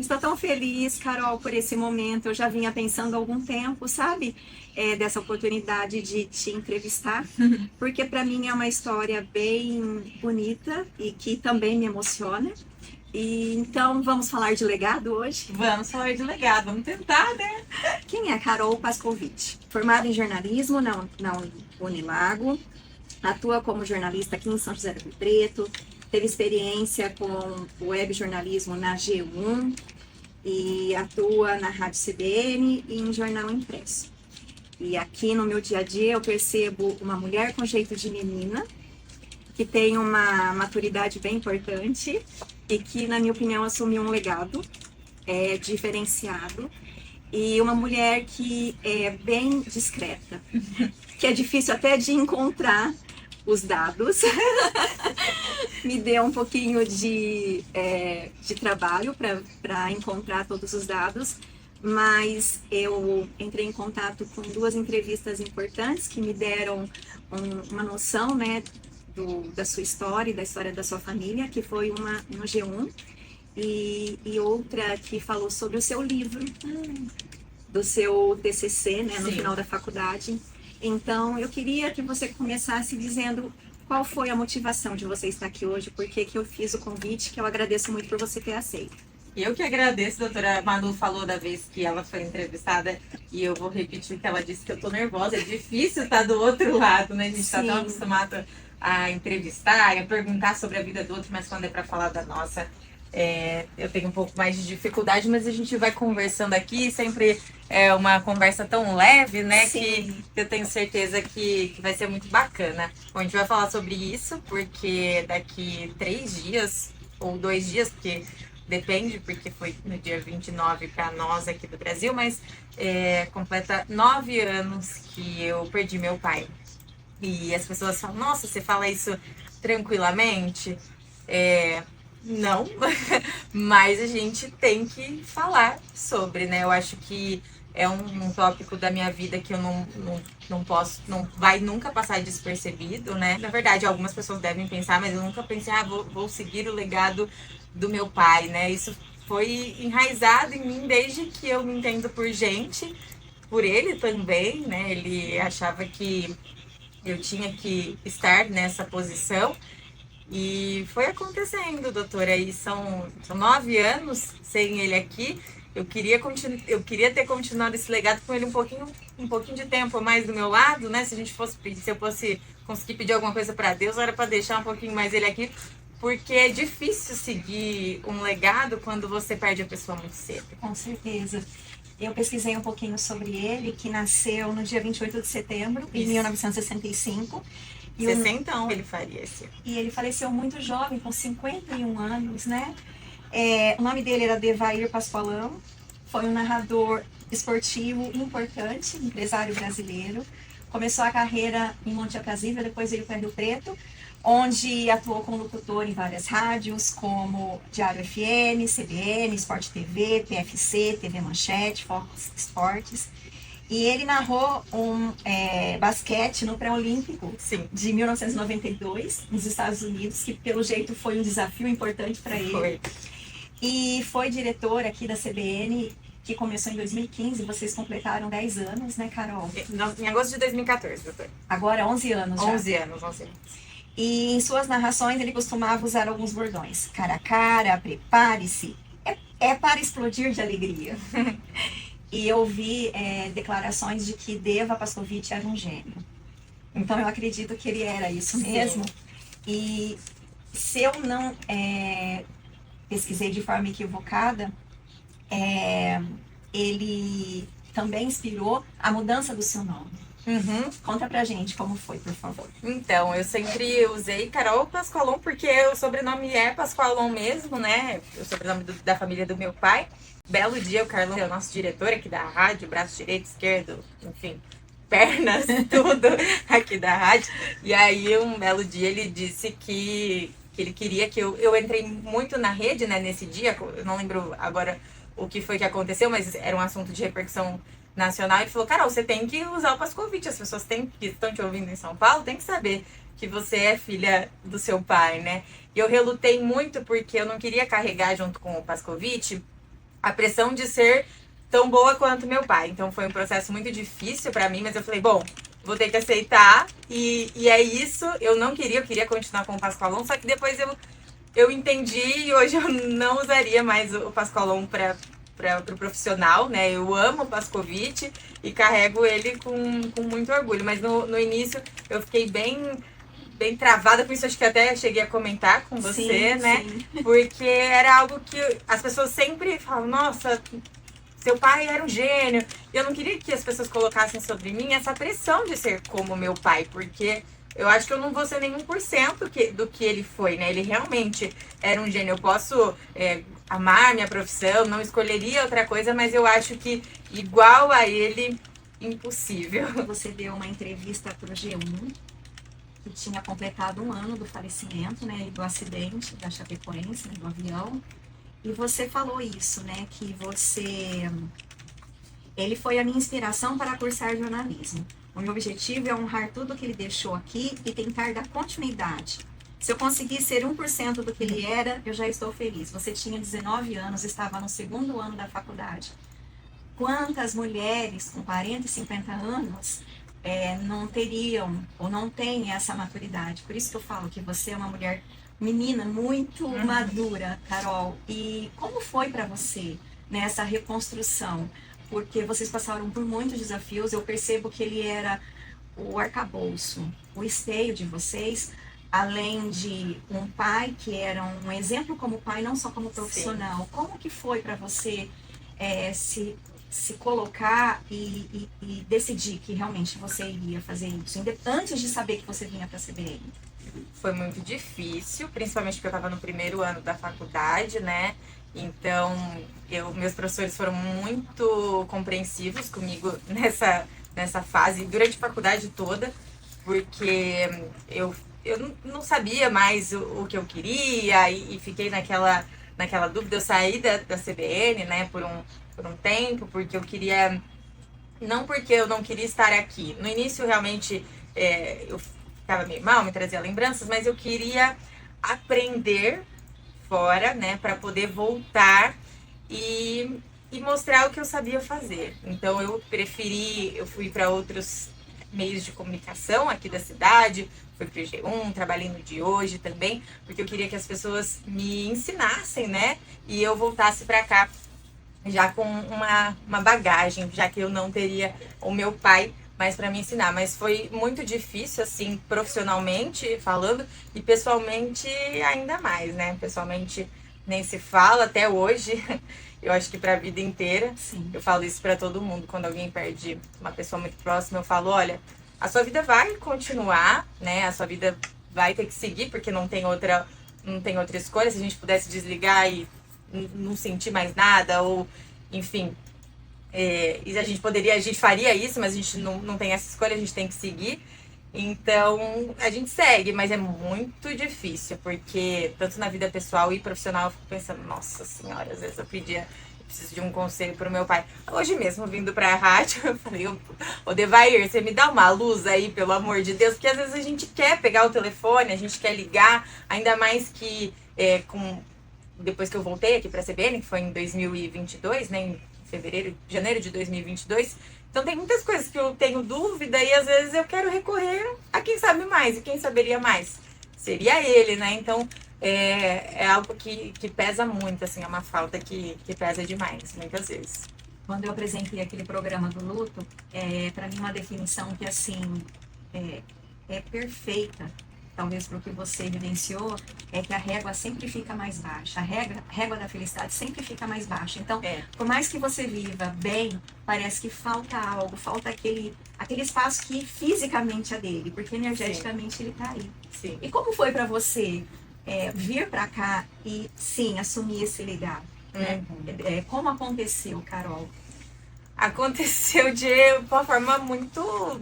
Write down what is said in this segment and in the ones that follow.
Estou tão feliz, Carol, por esse momento. Eu já vinha pensando há algum tempo, sabe? Dessa oportunidade de te entrevistar, porque para mim é uma história bem bonita e que também me emociona. E então vamos falar de legado hoje? Vamos falar de legado, vamos tentar, né? Quem é Carol Pascovitch? Formada em jornalismo na Unilago, atua como jornalista aqui em São José do Rio Preto, teve experiência com web jornalismo na G1 e atua na Rádio CBN e em jornal impresso. E aqui no meu dia a dia eu percebo uma mulher com jeito de menina, que tem uma maturidade bem importante e que, na minha opinião, assumiu um legado diferenciado. E uma mulher que é bem discreta, que é difícil até de encontrar os dados. Me deu um pouquinho de trabalho para encontrar todos os dados, mas eu entrei em contato com duas entrevistas importantes que me deram uma noção, né, da sua história e da história da sua família, que foi uma no G1 e outra que falou sobre o seu livro, do seu TCC, né, no Sim. final da faculdade. Então, eu queria que você começasse dizendo qual foi a motivação de você estar aqui hoje, por que eu fiz o convite, que eu agradeço muito por você ter aceito. Eu que agradeço, a doutora Manu falou da vez que ela foi entrevistada e eu vou repetir que ela disse que eu tô nervosa, é difícil estar do outro lado, né? A gente tá tão acostumado a entrevistar, a perguntar sobre a vida do outro, mas quando é para falar da nossa, eu tenho um pouco mais de dificuldade, mas a gente vai conversando aqui, sempre é uma conversa tão leve, né? Sim. Que eu tenho certeza que vai ser muito bacana. Bom, a gente vai falar sobre isso, porque daqui 3 dias, ou 2 dias, porque depende, porque foi no dia 29 para nós aqui do Brasil, mas completa 9 anos que eu perdi meu pai. E as pessoas falam, nossa, você fala isso tranquilamente? Não, mas a gente tem que falar sobre, né? Eu acho que é um tópico da minha vida que eu não posso, não vai nunca passar despercebido, né? Na verdade, algumas pessoas devem pensar, mas eu nunca pensei, vou seguir o legado do meu pai, né? Isso foi enraizado em mim desde que eu me entendo por gente, por ele também, né? Ele achava que eu tinha que estar nessa posição. E foi acontecendo, doutora. Aí são 9 anos sem ele aqui. Eu queria ter continuado esse legado com ele um pouquinho de tempo mais do meu lado, né? Se eu fosse conseguir pedir alguma coisa para Deus, era para deixar um pouquinho mais ele aqui, porque é difícil seguir um legado quando você perde a pessoa muito cedo. Com certeza. Eu pesquisei um pouquinho sobre ele, que nasceu no dia 28 de setembro, em 1965. 60 ele faria esse ano. E ele faleceu muito jovem, com 51 anos, né? O nome dele era Devair Pascoalão, foi um narrador esportivo importante, empresário brasileiro. Começou a carreira em Monte Aprazível, depois veio para Rio Preto, onde atuou como locutor em várias rádios, como Diário FM, CBN, Sport TV, PFC, TV Manchete, Fox Sports. E ele narrou basquete no pré-olímpico de 1992, nos Estados Unidos, que pelo jeito foi um desafio importante para ele. Foi. E foi diretor aqui da CBN, que começou em 2015, vocês completaram 10 anos, né, Carol? Em agosto de 2014, doutor. Agora 11 anos já. 11 anos. E em suas narrações ele costumava usar alguns bordões. Cara a cara, prepare-se, é para explodir de alegria. E eu vi declarações de que Deva Pascovitch era um gênio. Então eu acredito que ele era isso mesmo. Sim. E se eu não pesquisei de forma equivocada, ele também inspirou a mudança do seu nome. Conta pra gente como foi, por favor. Então, eu sempre usei Carol Pascoalon porque o sobrenome é Pascoalon mesmo, né? O sobrenome da família do meu pai. Belo dia, o Carlão é o nosso diretor aqui da rádio, braço direito, esquerdo, enfim, pernas, tudo aqui da rádio. E aí, um belo dia, ele disse que ele queria que eu entrei muito na rede, né, nesse dia. Eu não lembro agora o que foi que aconteceu, mas era um assunto de repercussão nacional. Ele falou, Carol, você tem que usar o Pascovitch. As pessoas que estão te ouvindo em São Paulo têm que saber que você é filha do seu pai, né? E eu relutei muito porque eu não queria carregar junto com o Pascovitch a pressão de ser tão boa quanto meu pai. Então foi um processo muito difícil pra mim, mas eu falei, bom, vou ter que aceitar. E é isso. Eu queria continuar com o Pascoalon, só que depois eu entendi e hoje eu não usaria mais o Pascoalon para o profissional, né? Eu amo o Pascovitch e carrego ele com muito orgulho. Mas no início eu fiquei bem travada com isso, acho que até cheguei a comentar com você, Sim, né? sim. Porque era algo que as pessoas sempre falam, nossa, seu pai era um gênio. E eu não queria que as pessoas colocassem sobre mim essa pressão de ser como meu pai, porque eu acho que eu não vou ser nem 1% do que ele foi, né? Ele realmente era um gênio. Eu posso amar minha profissão, não escolheria outra coisa, mas eu acho que igual a ele, impossível. Você deu uma entrevista para o G1, que tinha completado 1 ano do falecimento, né, e do acidente da Chapecoense, né, do avião. E você falou isso, né, que ele foi a minha inspiração para cursar jornalismo. O meu objetivo é honrar tudo que ele deixou aqui e tentar dar continuidade. Se eu conseguir ser 1% do que ele era, eu já estou feliz. Você tinha 19 anos, estava no 2º ano da faculdade. Quantas mulheres com 40 e 50 anos não teriam ou não têm essa maturidade? Por isso que eu falo que você é uma mulher, menina, muito madura, Carol. E como foi para você nessa reconstrução? Porque vocês passaram por muitos desafios. Eu percebo que ele era o arcabouço, o esteio de vocês, além de um pai que era um exemplo como pai, não só como profissional. Sim. Como que foi para você se colocar e decidir que realmente você iria fazer isso, antes de saber que você vinha para a CBN? Foi muito difícil, principalmente porque eu estava no 1º ano da faculdade, né? Então, meus professores foram muito compreensivos comigo nessa fase, durante a faculdade toda, porque eu não sabia mais o que eu queria e fiquei naquela dúvida. Eu saí da CBN, né, por um tempo, porque eu queria... Não porque eu não queria estar aqui. No início, realmente, eu ficava meio mal, me trazia lembranças, mas eu queria aprender fora, né, para poder voltar e mostrar o que eu sabia fazer. Então eu fui para outros meios de comunicação aqui da cidade, fui pro G1, trabalhei no de hoje também, porque eu queria que as pessoas me ensinassem, né, e eu voltasse para cá já com uma bagagem, já que eu não teria o meu pai mais para me ensinar. Mas foi muito difícil, assim, profissionalmente falando, e pessoalmente ainda mais, né? Pessoalmente nem se fala até hoje. Eu acho que para a vida inteira. Sim. Eu falo isso para todo mundo. Quando alguém perde uma pessoa muito próxima, eu falo, olha, a sua vida vai continuar, né? A sua vida vai ter que seguir, porque não tem outra escolha. Se a gente pudesse desligar e não sentir mais nada, ou enfim, e a gente faria isso, mas a gente não tem essa escolha, a gente tem que seguir. Então a gente segue, mas é muito difícil, porque tanto na vida pessoal e profissional eu fico pensando, nossa senhora, às vezes eu preciso de um conselho pro meu pai. Hoje mesmo, vindo pra rádio, eu falei, ô Devair, você me dá uma luz aí, pelo amor de Deus, porque às vezes a gente quer pegar o telefone, a gente quer ligar, ainda mais que depois que eu voltei aqui pra CBN, que foi em 2022, né, em janeiro de 2022, então tem muitas coisas que eu tenho dúvida e às vezes eu quero recorrer a quem sabe mais, e quem saberia mais seria ele, né, então é algo que pesa muito, assim, é uma falta que pesa demais, muitas vezes. Quando eu apresentei aquele programa do luto, para mim uma definição que, assim, é perfeita, talvez para o que você vivenciou, é que a régua sempre fica mais baixa. A régua da felicidade sempre fica mais baixa. Então, por mais que você viva bem, parece que falta algo, falta aquele espaço que fisicamente é dele, porque energeticamente Sim. Ele está aí. Sim. E como foi para você vir para cá e, sim, assumir esse legado? Né? Como aconteceu, Carol? Aconteceu de uma forma muito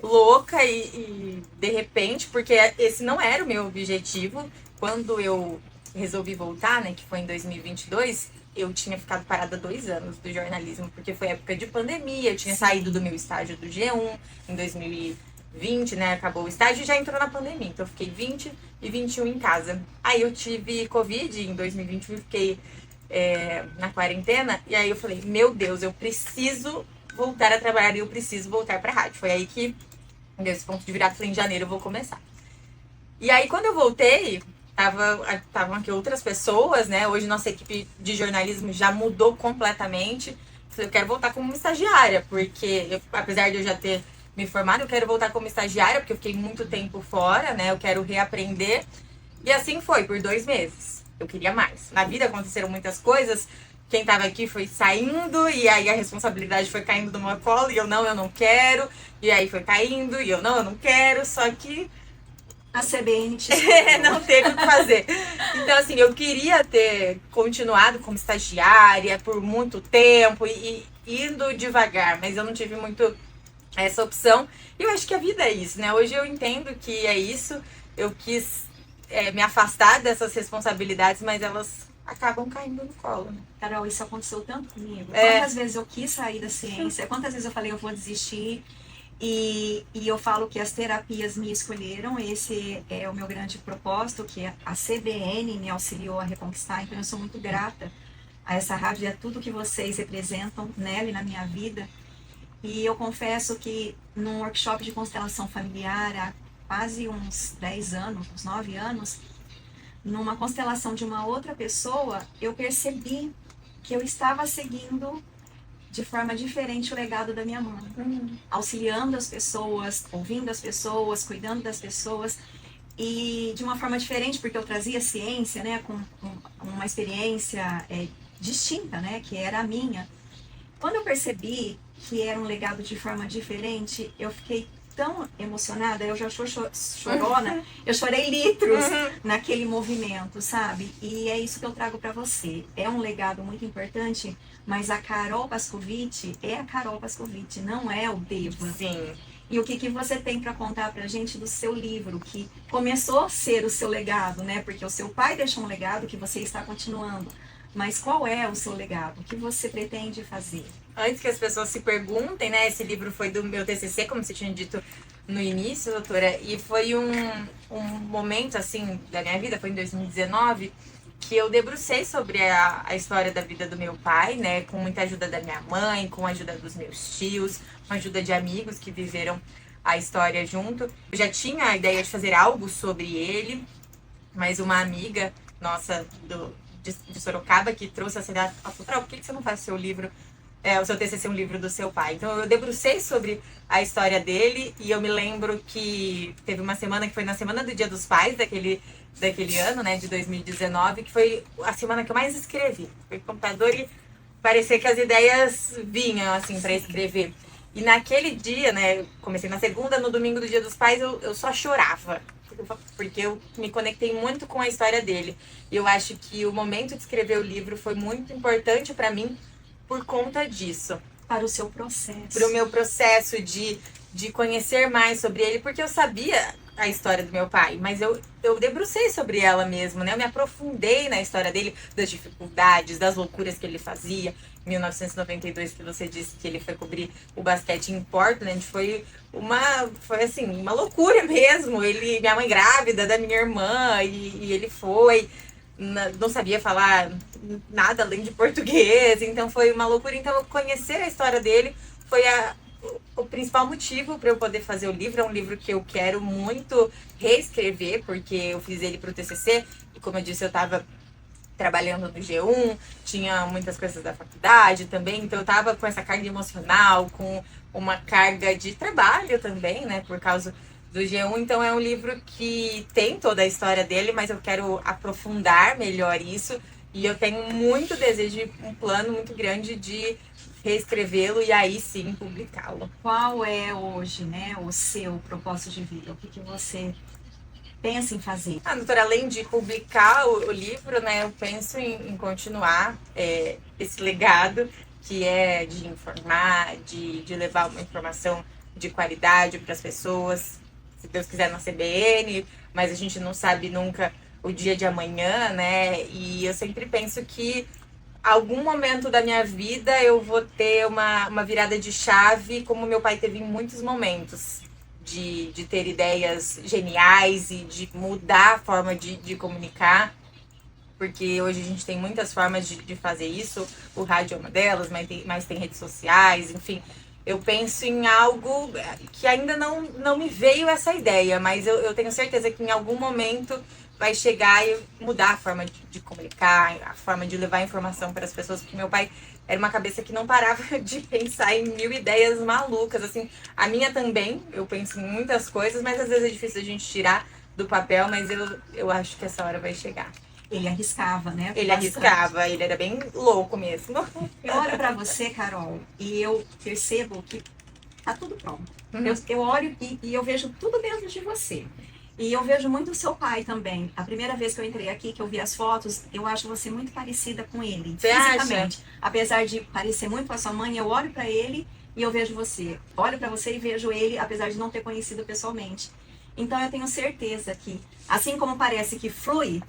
louca e de repente, porque esse não era o meu objetivo. Quando eu resolvi voltar, né, que foi em 2022, eu tinha ficado parada 2 anos do jornalismo, porque foi época de pandemia, eu tinha saído do meu estágio do G1 em 2020, né, acabou o estágio e já entrou na pandemia, então eu fiquei 20 e 21 em casa. Aí eu tive Covid em 2021, fiquei na quarentena. E aí eu falei, meu Deus, eu preciso voltar a trabalhar e eu preciso voltar pra rádio. Foi aí que deu esse ponto de virada. Falei, em janeiro eu vou começar. E aí quando eu voltei, estavam aqui outras pessoas, né? Hoje nossa equipe de jornalismo já mudou completamente. Falei, eu quero voltar como estagiária, porque apesar de eu já ter me formado, eu quero voltar como estagiária, porque eu fiquei muito tempo fora, né? Eu quero reaprender. E assim foi, por 2 meses. Eu queria mais. Na vida aconteceram muitas coisas. Quem tava aqui foi saindo, e aí a responsabilidade foi caindo do meu colo, e eu não quero. E aí foi caindo, e eu não quero. Só que A CBN te não teve o que fazer. Então, assim, eu queria ter continuado como estagiária por muito tempo e indo devagar, mas eu não tive muito essa opção. E eu acho que a vida é isso, né? Hoje eu entendo que é isso. Eu quis me afastar dessas responsabilidades, mas elas acabam caindo no colo, né? Carol, isso aconteceu tanto comigo. Quantas vezes eu quis sair da ciência, quantas vezes eu falei eu vou desistir. E eu falo que as terapias me escolheram, esse é o meu grande propósito, que a CBN me auxiliou a reconquistar, então eu sou muito grata a essa rádio e a tudo que vocês representam nela e na minha vida. E eu confesso que num workshop de constelação familiar há quase uns 10 anos, uns 9 anos, numa constelação de uma outra pessoa, eu percebi que eu estava seguindo de forma diferente o legado da minha mãe. Auxiliando as pessoas, ouvindo as pessoas, cuidando das pessoas. E de uma forma diferente, porque eu trazia ciência, né, com uma experiência distinta, né, que era a minha. Quando eu percebi que era um legado de forma diferente, eu fiquei tão emocionada, eu já sou chorona, eu chorei litros naquele movimento, sabe? E é isso que eu trago para você. É um legado muito importante, mas a Carol Pascovitch é a Carol Pascovitch, não é o Deva. Sim. E o que você tem para contar pra gente do seu livro, que começou a ser o seu legado, né? Porque o seu pai deixou um legado que você está continuando. Mas qual é o seu legado? O que você pretende fazer? Antes que as pessoas se perguntem, né? Esse livro foi do meu TCC, como você tinha dito no início, doutora. E foi um momento, assim, da minha vida, foi em 2019, que eu debrucei sobre a história da vida do meu pai, né? Com muita ajuda da minha mãe, com a ajuda dos meus tios, com a ajuda de amigos que viveram a história junto. Eu já tinha a ideia de fazer algo sobre ele, mas uma amiga nossa de Sorocaba que trouxe essa ideia, ela falou, por que você não faz o seu livro, o seu TCC um livro do seu pai? Então eu debrucei sobre a história dele e eu me lembro que teve uma semana que foi na semana do Dia dos Pais daquele ano, né, de 2019, que foi a semana que eu mais escrevi. Foi com o computador e parecia que as ideias vinham, assim, para escrever. E naquele dia, né, comecei na segunda, no domingo do Dia dos Pais, eu só chorava. Porque eu me conectei muito com a história dele. E eu acho que o momento de escrever o livro foi muito importante para mim por conta disso. Para o seu processo. Para o meu processo de conhecer mais sobre ele, porque eu sabia a história do meu pai, mas eu debrucei sobre ela mesmo, né? Eu me aprofundei na história dele, das dificuldades, das loucuras que ele fazia. Em 1992, que você disse que ele foi cobrir o basquete em Portland, foi assim, uma loucura mesmo. Minha mãe grávida da minha irmã, e ele foi, não sabia falar nada além de português, então foi uma loucura. Então, conhecer a história dele foi o principal motivo para eu poder fazer o livro. É um livro que eu quero muito reescrever, porque eu fiz ele para o TCC, e como eu disse, eu estava trabalhando no G1, tinha muitas coisas da faculdade também, então eu tava com essa carga emocional, com uma carga de trabalho também, né, por causa do G1. Então é um livro que tem toda a história dele, mas eu quero aprofundar melhor isso, e eu tenho muito desejo, um plano muito grande de reescrevê-lo e aí sim publicá-lo. Qual é hoje, né, o seu propósito de vida? O que você pensa em fazer? Doutora, além de publicar o livro, né, eu penso em continuar esse legado, que é de informar, de levar uma informação de qualidade para as pessoas, se Deus quiser na CBN, mas a gente não sabe nunca o dia de amanhã, né? E eu sempre penso que algum momento da minha vida eu vou ter uma virada de chave, como meu pai teve em muitos momentos. De ter ideias geniais e de mudar a forma de comunicar. porque hoje a gente tem muitas formas de fazer isso, o rádio é uma delas, mas tem redes sociais, enfim. Eu penso em algo que ainda não me veio essa ideia, mas eu tenho certeza que em algum momento vai chegar e mudar a forma de comunicar, a forma de levar informação para as pessoas, porque meu pai era uma cabeça que não parava de pensar em mil ideias malucas, assim. A minha também, eu penso em muitas coisas, mas às vezes é difícil a gente tirar do papel, mas eu acho que essa hora vai chegar. Ele arriscava, né? Ele arriscava, ele era bem louco mesmo. Eu olho pra você, Carol, e eu percebo que tá tudo pronto. Uhum. Eu olho e eu vejo tudo dentro de você. E eu vejo muito o seu pai também. A primeira vez que eu entrei aqui, que eu vi as fotos, eu acho você muito parecida com ele. Você fisicamente. acha? Apesar de parecer muito com a sua mãe, eu olho pra ele e eu vejo você. Olho pra você e vejo ele, apesar de não ter conhecido pessoalmente. Então eu tenho certeza que, assim como parece que flui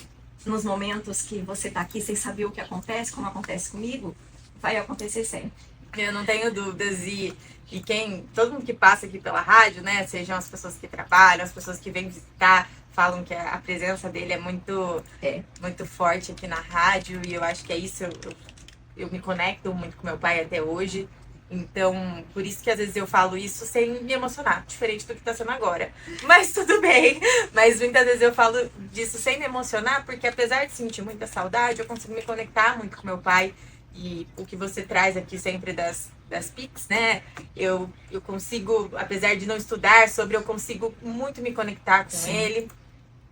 nos momentos que você tá aqui sem saber o que acontece, como acontece comigo, vai acontecer sempre. Eu não tenho dúvidas e todo mundo que passa aqui pela rádio, né, sejam as pessoas que trabalham, as pessoas que vêm visitar, falam que a presença dele é muito forte aqui na rádio e eu acho que é isso, eu me conecto muito com meu pai até hoje, então por isso que às vezes eu falo isso sem me emocionar, diferente do que tá sendo agora, mas tudo bem, mas muitas vezes eu falo disso sem me emocionar, porque apesar de sentir muita saudade, eu consigo me conectar muito com meu pai. E o que você traz aqui sempre das PICs, né? Eu consigo, apesar de não estudar sobre, eu consigo muito me conectar com Sim. ele.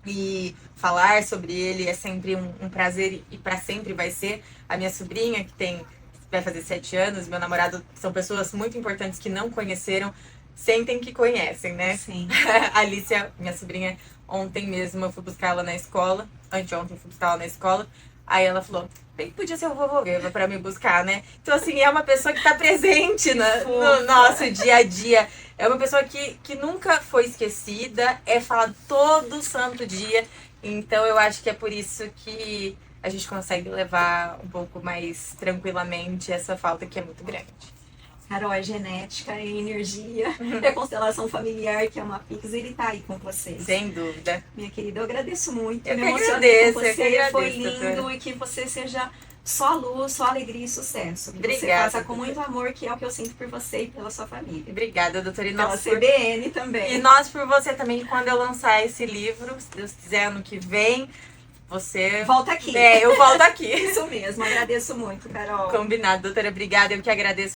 E falar sobre ele é sempre um prazer e para sempre vai ser. A minha sobrinha, que vai fazer 7 anos, meu namorado, são pessoas muito importantes que não conheceram, sentem que conhecem, né? Sim. A Alicia, minha sobrinha, ontem mesmo eu fui buscar ela na escola, anteontem eu fui buscar ela na escola. Aí ela falou, bem que podia ser o vovô Eva pra me buscar, né? Então, assim, é uma pessoa que tá presente no nosso dia a dia. É uma pessoa que nunca foi esquecida, é falado todo santo dia. Então, eu acho que é por isso que a gente consegue levar um pouco mais tranquilamente essa falta que é muito grande. Carol, é genética, é energia, é constelação familiar, que é uma Pix, ele tá aí com vocês. Sem dúvida. Minha querida, eu agradeço muito. Eu me que emocionei agradeço, com você, eu que foi agradeço, lindo doutora. e que você seja só luz, só alegria e sucesso. Que você Obrigada, faça com doutora. muito amor, que é o que eu sinto por você e pela sua família. Obrigada, doutora. E Pela nós CBN também. E nós por você também, quando eu lançar esse livro, se Deus quiser, ano que vem, você... Volta aqui. Eu volto aqui. Isso mesmo, agradeço muito, Carol. Combinado, doutora. Obrigada. Eu que agradeço